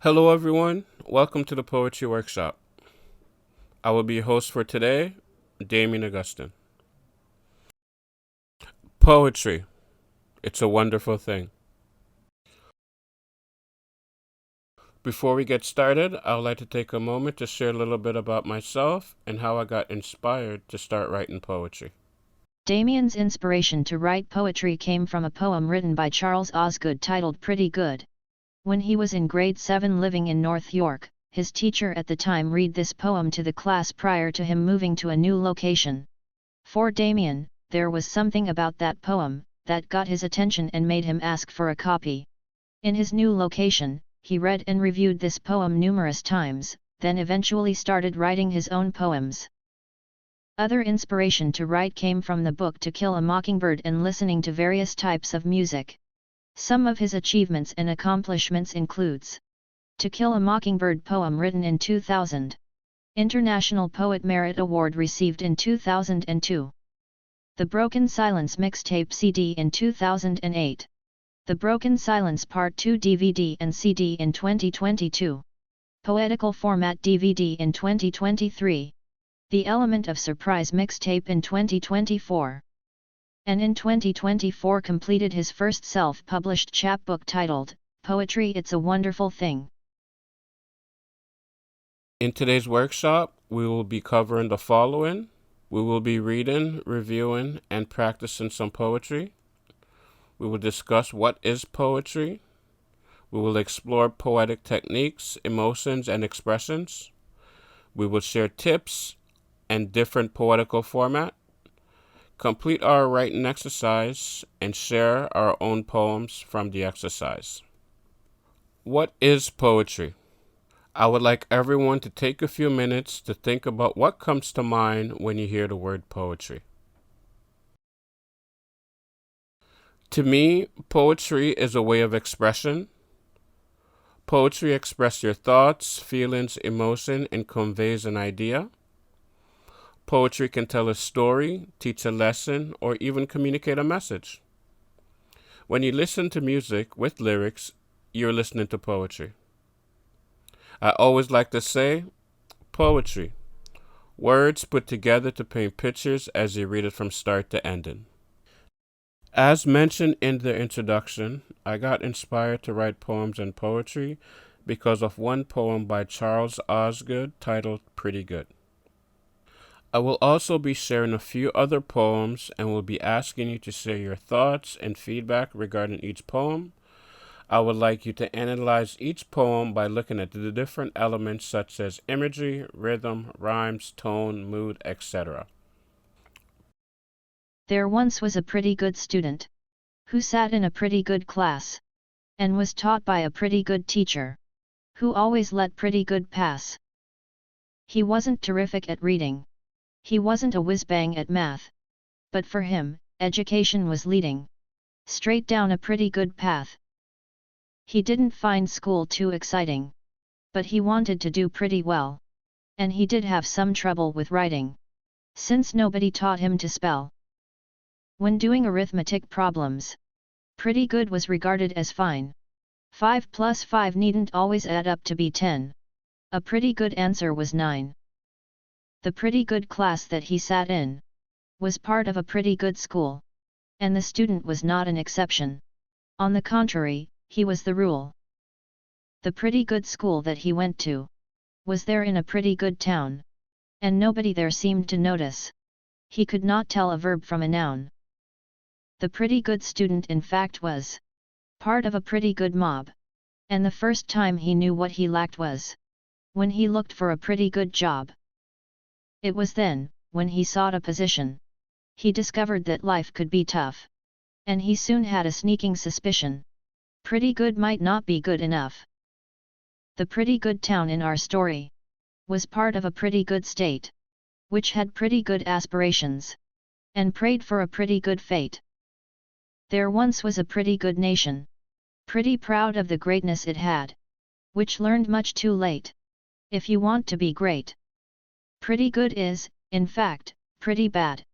Hello, everyone. Welcome to the Poetry Workshop. I will be your host for today, Damien Augustin. Poetry. It's a wonderful thing. Before we get started, I would like to take a moment to share a little bit about myself and how I got inspired to start writing poetry. Damien's inspiration to write poetry came from a poem written by Charles Osgood titled Pretty Good. When he was in grade 7 living in North York, his teacher at the time read this poem to the class prior to him moving to a new location. For Damien, there was something about that poem that got his attention and made him ask for a copy. In his new location, he read and reviewed this poem numerous times, then eventually started writing his own poems. Other inspiration to write came from the book To Kill a Mockingbird and listening to various types of music. Some of his achievements and accomplishments includes To Kill a Mockingbird poem written in 2000. International Poet Merit Award received in 2002. The Broken Silence mixtape CD in 2008. The Broken Silence Part 2 DVD and CD in 2022. Poetical Format DVD in 2023. The Element of Surprise mixtape in 2024. And in 2024 completed his first self-published chapbook titled, Poetry It's a Wonderful Thing. In today's workshop, we will be covering the following. We will be reading, reviewing, and practicing some poetry. We will discuss what is poetry. We will explore poetic techniques, emotions, and expressions. We will share tips and different poetical format, complete our writing exercise, and share our own poems from the exercise. What is poetry? I would like everyone to take a few minutes to think about what comes to mind when you hear the word poetry. To me, poetry is a way of expression. Poetry expresses your thoughts, feelings, emotion, and conveys an idea. Poetry can tell a story, teach a lesson, or even communicate a message. When you listen to music with lyrics, you're listening to poetry. I always like to say, poetry, words put together to paint pictures as you read it from start to ending. As mentioned in the introduction, I got inspired to write poems and poetry because of one poem by Charles Osgood titled Pretty Good. I will also be sharing a few other poems and will be asking you to share your thoughts and feedback regarding each poem. I would like you to analyze each poem by looking at the different elements such as imagery, rhythm, rhymes, tone, mood, etc. There once was a pretty good student who sat in a pretty good class and was taught by a pretty good teacher who always let pretty good pass. He wasn't terrific at reading. He wasn't a whiz-bang at math. But for him, education was leading straight down a pretty good path. He didn't find school too exciting. But he wanted to do pretty well. And he did have some trouble with writing, since nobody taught him to spell. When doing arithmetic problems, pretty good was regarded as fine. 5 plus 5 needn't always add up to be 10. A pretty good answer was 9. The pretty good class that he sat in was part of a pretty good school. And the student was not an exception. On the contrary, he was the rule. The pretty good school that he went to was there in a pretty good town. And nobody there seemed to notice. He could not tell a verb from a noun. The pretty good student in fact was part of a pretty good mob. And the first time he knew what he lacked was when he looked for a pretty good job. It was then, when he sought a position, he discovered that life could be tough. And he soon had a sneaking suspicion. Pretty good might not be good enough. The pretty good town in our story was part of a pretty good state, which had pretty good aspirations, and prayed for a pretty good fate. There once was a pretty good nation, pretty proud of the greatness it had, which learned much too late. If you want to be great, pretty good is, in fact, pretty bad.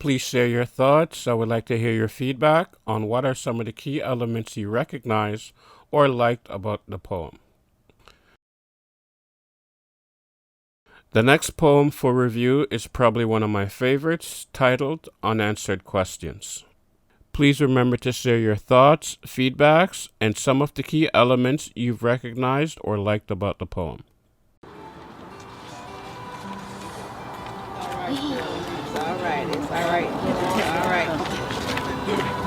Please share your thoughts. I would like to hear your feedback on what are some of the key elements you recognize or liked about the poem. The next poem for review is probably one of my favorites, titled Unanswered Questions. Please remember to share your thoughts, feedbacks, and some of the key elements you've recognized or liked about the poem. It's all right.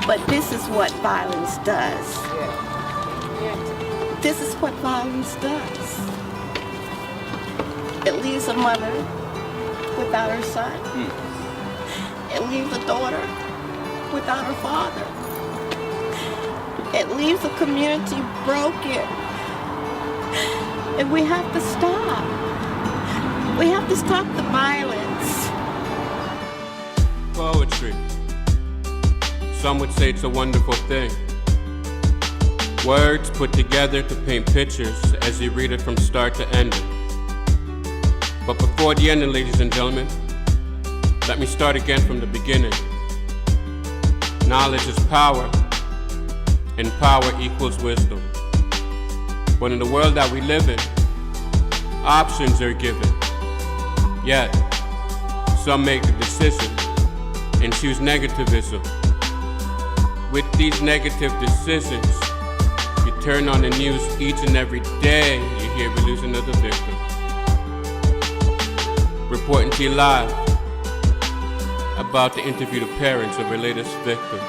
But this is what violence does. This is what violence does. It leaves a mother without her son. It leaves a daughter without her father. It leaves a community broken. And we have to stop. We have to stop the violence. Poetry. Some would say it's a wonderful thing. Words put together to paint pictures as you read it from start to ending. But before the ending, ladies and gentlemen, let me start again from the beginning. Knowledge is power, and power equals wisdom. But in the world that we live in, options are given. Yet, some make the decision and choose negativism. With these negative decisions, you turn on the news each and every day, you hear we lose another victim. Reporting to you live about to interview the parents of her latest victim.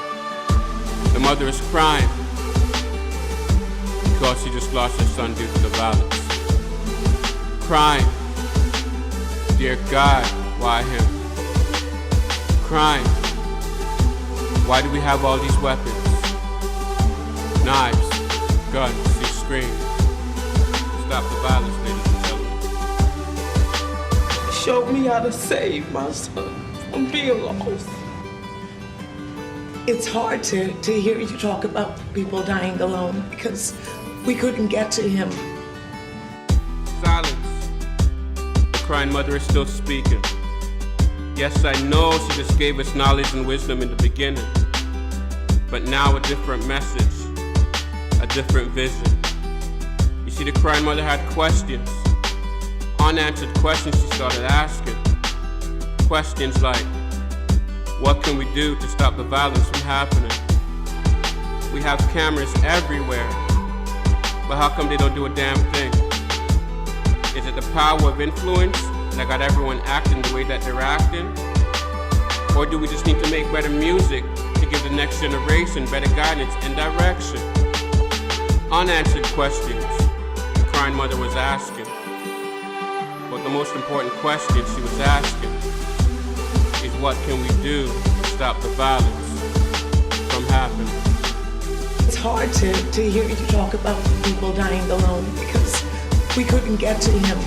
The mother is crying because she just lost her son due to the violence. Crying, dear God, why him? Crying, why do we have all these weapons? Knives, guns, she screamed. Stop the violence, ladies and gentlemen. Showed me how to save my son from being lost. It's hard to hear you talk about people dying alone because we couldn't get to him. Silence. The crying mother is still speaking. Yes, I know she just gave us knowledge and wisdom in the beginning. But now a different message, a different vision. You see, the crying mother had questions. Unanswered questions she started asking. Questions like, what can we do to stop the violence from happening? We have cameras everywhere, but how come they don't do a damn thing? Is it the power of influence that got everyone acting the way that they're acting? Or do we just need to make better music to give the next generation better guidance and direction? Unanswered questions the crying mother was asking. But the most important question she was asking is, what can we do to stop the violence from happening? It's hard to hear you talk about people dying alone because we couldn't get to him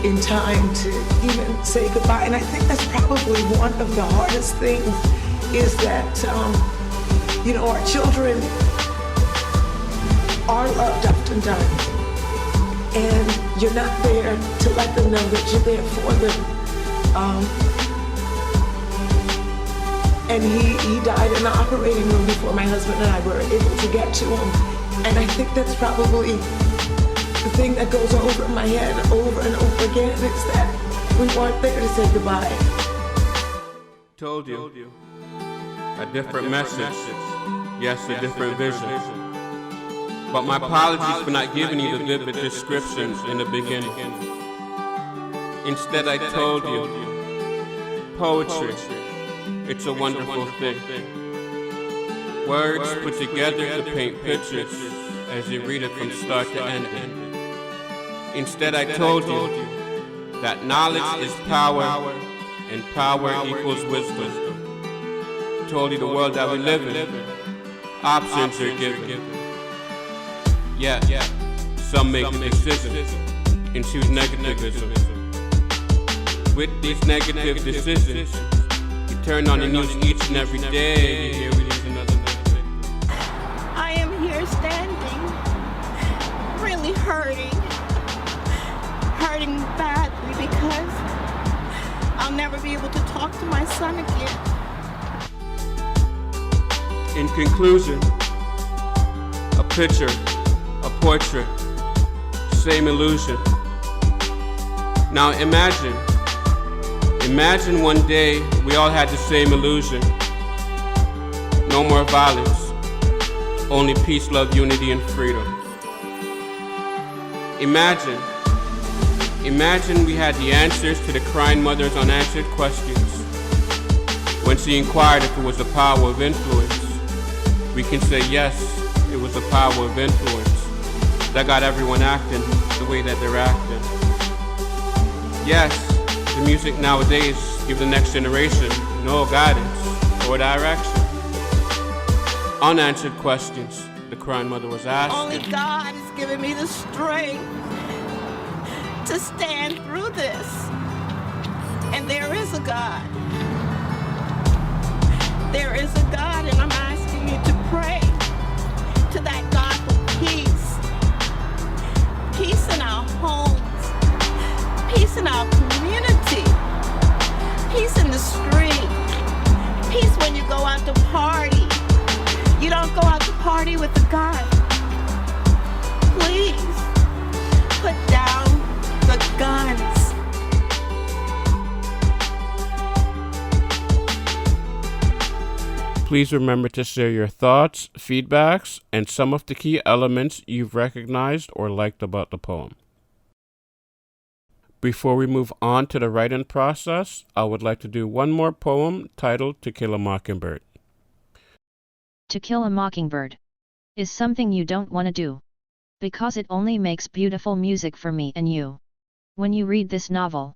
in time to even say goodbye. And I think that's probably one of the hardest things is that, our children are loved oftentimes. And you're not there to let them know that you're there for them. And he died in the operating room before my husband and I were able to get to him. And I think that's probably the thing that goes over my head over and over again is that we weren't there to say goodbye. Told you. A different message. Yes, a different vision. But my apologies for not giving you the vivid descriptions in the beginning. Instead, I told you, poetry, it's a wonderful thing. Words put together to paint pictures as you read it from start to end. Instead, I told you that knowledge is power and power equals wisdom. Told you the world that we live in, options are given. Yeah, some make the decision and choose negativism. With these negative decisions, you turn on the news each and every day, you hear we lose another victim. I am here standing, really hurting badly because I'll never be able to talk to my son again. In conclusion, a picture, a portrait, same illusion. Now imagine one day we all had the same illusion. No more violence, only peace, love, unity, and freedom. Imagine we had the answers to the crying mother's unanswered questions. When she inquired if it was the power of influence, we can say yes, it was the power of influence that got everyone acting the way that they're acting. Yes, the music nowadays give the next generation no guidance or direction. Unanswered questions the crying mother was asking. Only God has given me the strength to stand through this. And there is a God. There is a God, and I'm asking you to pray to that God for peace. Peace in our homes. Peace in our community. Peace in the street. Peace when you go out to party. You don't go out to party with a gun. Please put down the guns. Please remember to share your thoughts, feedbacks, and some of the key elements you've recognized or liked about the poem. Before we move on to the writing process, I would like to do one more poem titled To Kill a Mockingbird. To kill a mockingbird is something you don't want to do, because it only makes beautiful music for me and you. When you read this novel,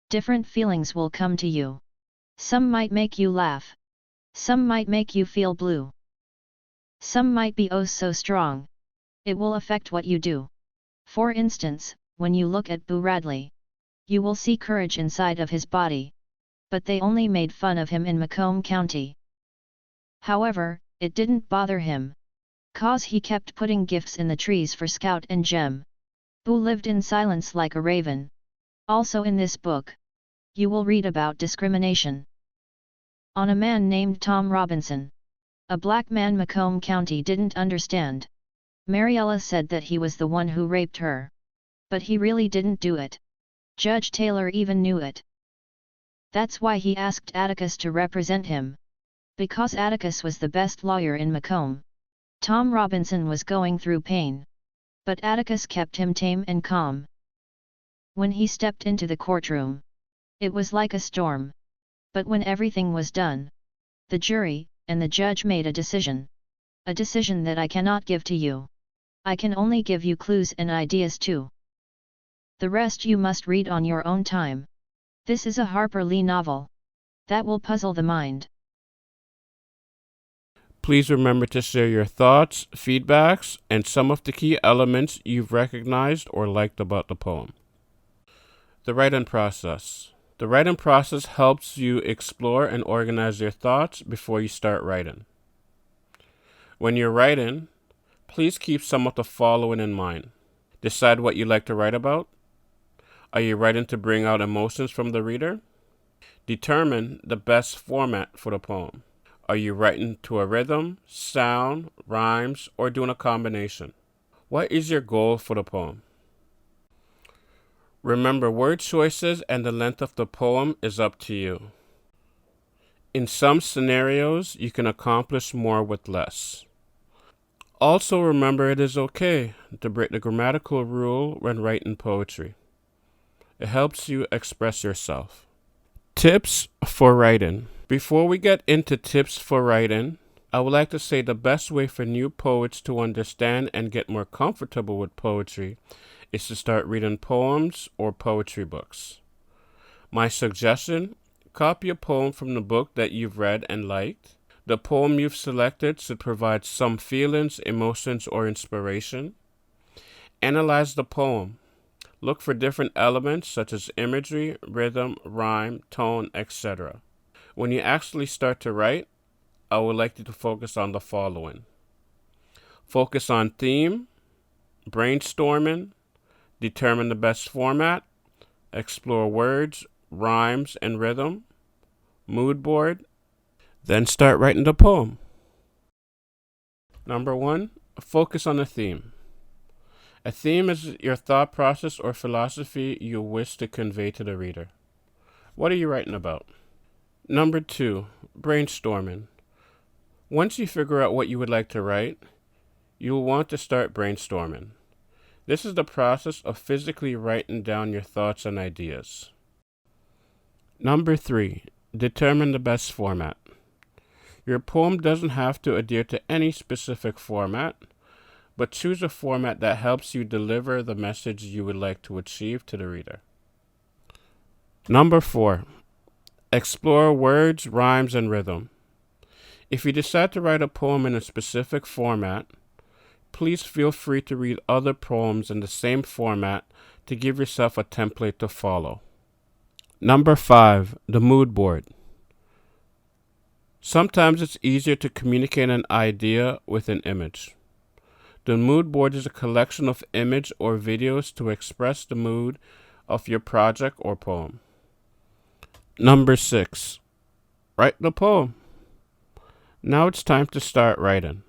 different feelings will come to you. Some might make you laugh. Some might make you feel blue. Some might be oh so strong. It will affect what you do. For instance, when you look at Boo Radley, you will see courage inside of his body. But they only made fun of him in Macomb County. However, it didn't bother him, 'cause he kept putting gifts in the trees for Scout and Jem. Boo lived in silence like a raven. Also in this book, you will read about discrimination on a man named Tom Robinson. A black man Macomb County didn't understand. Mariella said that he was the one who raped her. But he really didn't do it. Judge Taylor even knew it. That's why he asked Atticus to represent him. Because Atticus was the best lawyer in Macomb. Tom Robinson was going through pain. But Atticus kept him tame and calm. When he stepped into the courtroom, it was like a storm. But when everything was done, the jury and the judge made a decision. A decision that I cannot give to you. I can only give you clues and ideas too. The rest you must read on your own time. This is a Harper Lee novel that will puzzle the mind. Please remember to share your thoughts, feedbacks, and some of the key elements you've recognized or liked about the poem. The writing process. The writing process helps you explore and organize your thoughts before you start writing. When you're writing, please keep some of the following in mind. Decide what you like to write about. Are you writing to bring out emotions from the reader? Determine the best format for the poem. Are you writing to a rhythm, sound, rhymes, or doing a combination? What is your goal for the poem? Remember, word choices and the length of the poem is up to you. In some scenarios, you can accomplish more with less. Also remember, it is okay to break the grammatical rule when writing poetry. It helps you express yourself. Tips for writing. Before we get into tips for writing, I would like to say the best way for new poets to understand and get more comfortable with poetry is to start reading poems or poetry books. My suggestion, copy a poem from the book that you've read and liked. The poem you've selected should provide some feelings, emotions, or inspiration. Analyze the poem. Look for different elements such as imagery, rhythm, rhyme, tone, etc. When you actually start to write, I would like you to focus on the following. Focus on theme, brainstorming, determine the best format, explore words, rhymes, and rhythm, mood board, then start writing the poem. Number 1, focus on a theme. A theme is your thought process or philosophy you wish to convey to the reader. What are you writing about? Number 2, brainstorming. Once you figure out what you would like to write, you will want to start brainstorming. This is the process of physically writing down your thoughts and ideas. Number 3, determine the best format. Your poem doesn't have to adhere to any specific format, but choose a format that helps you deliver the message you would like to achieve to the reader. Number 4, explore words, rhymes, and rhythm. If you decide to write a poem in a specific format, please feel free to read other poems in the same format to give yourself a template to follow. Number 5, the mood board. Sometimes it's easier to communicate an idea with an image. The mood board is a collection of images or videos to express the mood of your project or poem. Number 6, write the poem. Now it's time to start writing.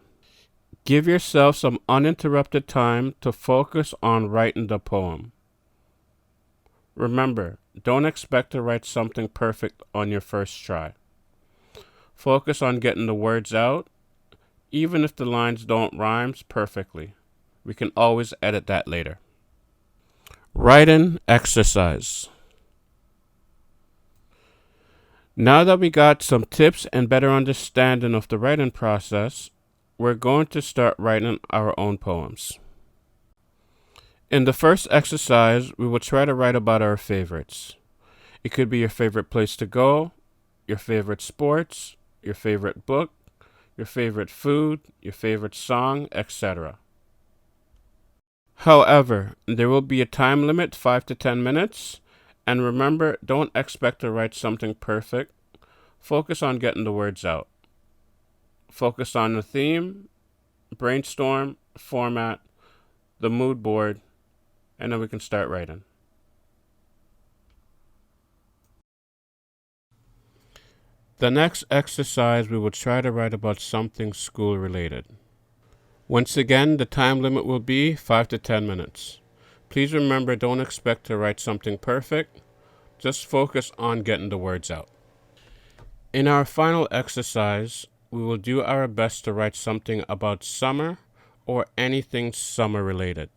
Give yourself some uninterrupted time to focus on writing the poem. Remember, don't expect to write something perfect on your first try. Focus on getting the words out, even if the lines don't rhyme perfectly. We can always edit that later. Writing exercise. Now that we got some tips and better understanding of the writing process, we're going to start writing our own poems. In the first exercise, we will try to write about our favorites. It could be your favorite place to go, your favorite sports, your favorite book, your favorite food, your favorite song, etc. However, there will be a time limit, 5 to 10 minutes, and remember, don't expect to write something perfect. Focus on getting the words out. Focus on the theme, brainstorm, format, the mood board, and then we can start writing. The next exercise, we will try to write about something school related. Once again, the time limit will be 5 to 10 minutes. Please remember, don't expect to write something perfect. Just focus on getting the words out. In our final exercise, we will do our best to write something about summer or anything summer related.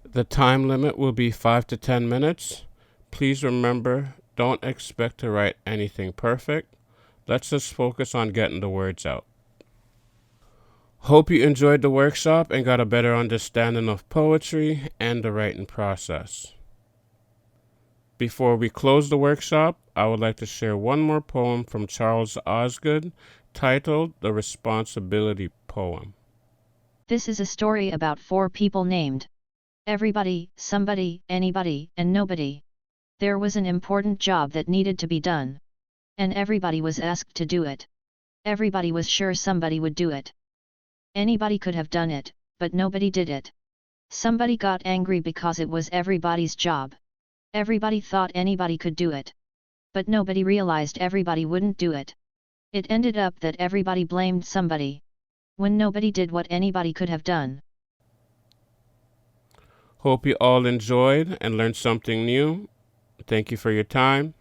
The time limit will be 5 to 10 minutes. Please remember, don't expect to write anything perfect. Let's just focus on getting the words out. Hope you enjoyed the workshop and got a better understanding of poetry and the writing process. Before we close the workshop, I would like to share one more poem from Charles Osgood titled The Responsibility Poem. This is a story about 4 people named everybody, somebody, anybody, and nobody. There was an important job that needed to be done. And everybody was asked to do it. Everybody was sure somebody would do it. Anybody could have done it, but nobody did it. Somebody got angry because it was everybody's job. Everybody thought anybody could do it. But nobody realized everybody wouldn't do it. It ended up that everybody blamed somebody, when nobody did what anybody could have done. Hope you all enjoyed and learned something new. Thank you for your time.